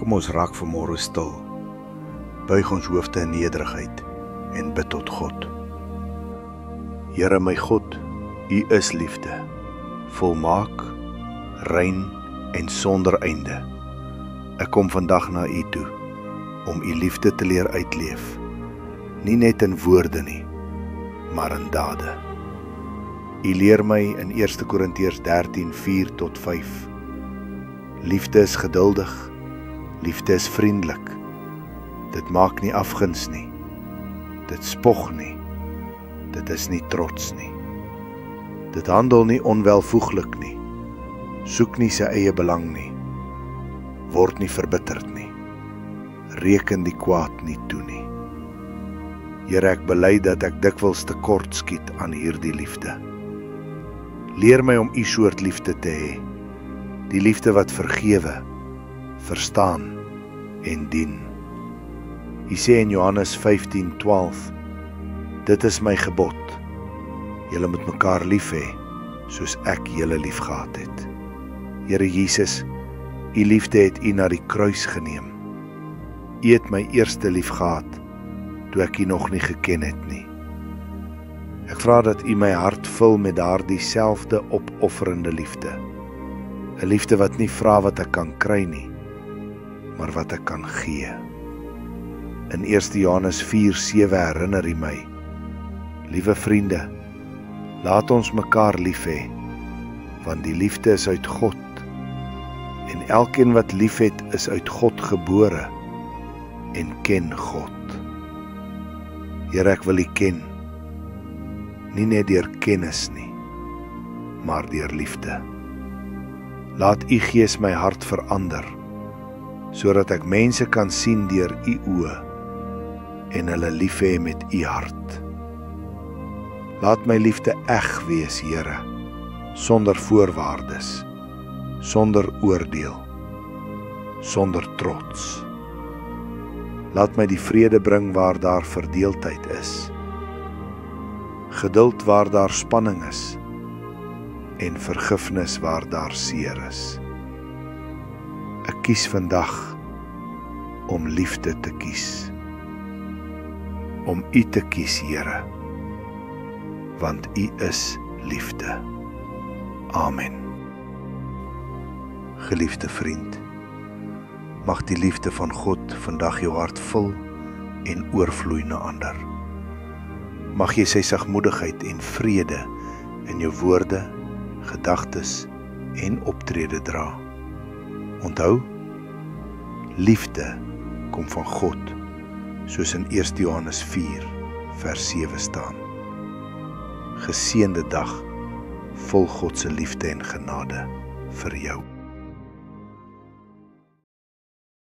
Kom ons raak vanmôre stil, buig ons hoofde in nederigheid en bid tot God. Here my God, U is liefde, volmaak, rein en sonder einde. Ek kom vandag na U toe, om U liefde te leer uitleef, nie net in woorde nie, maar in dade. U leer my in 1 Korintiërs 13:4-5. Liefde is geduldig, liefde is vriendelik, dit maak nie afguns nie, dit spog nie, dit is nie trots nie. Dit handel nie onwelvoeglik nie, soek nie sy eie belang nie, word nie verbitterd nie, reken die kwaad nie toe nie. Here, ek bely dat ek dikwels tekort skiet aan hierdie liefde. Leer my om U soort liefde te hê, die liefde wat vergewe, verstaan en dien. U sê in Johannes 15:12, dit is my gebod, julle moet mekaar lief hê, soos ek julle lief gehad het. Here Jesus, U liefde het U na die kruis geneem. U het my eerste lief gehad, toe ek U nog nie geken het nie. Ek vra dat U my hart vul met daardie selfde opofferende liefde. 'n Liefde wat nie vra wat ek kan kry nie, maar wat ek kan gee. In 1 Johannes 4:7 herinner U my, liewe vriende, laat ons mekaar lief hê, want die liefde is uit God, en elkeen wat lief het, is uit God gebore, en ken God. Here, ek wil U ken, nie net deur kennis nie, maar deur liefde. Laat U Gees my hart verander, sodat ek mense kan sien deur U oë, en hulle lief hê met U hart. Laat my liefde eg wees, Here, sonder voorwaardes, sonder oordeel, sonder trots. Laat my die vrede bring waar daar verdeeldheid is, geduld waar daar spanning is, en vergifnis waar daar seer is. Ek kies vandag om liefde te kies, om U te kies, Here, want U is liefde. Amen. Geliefde vriend, mag die liefde van God vandag jou hart vul en oorvloei na ander. Mag jy sy sagmoedigheid en vrede in jou woorde, gedagtes en optrede dra. Onthou, liefde kom van God, soos in 1 Johannes 4:7 staan. Geseënde dag, vol God se liefde en genade vir jou.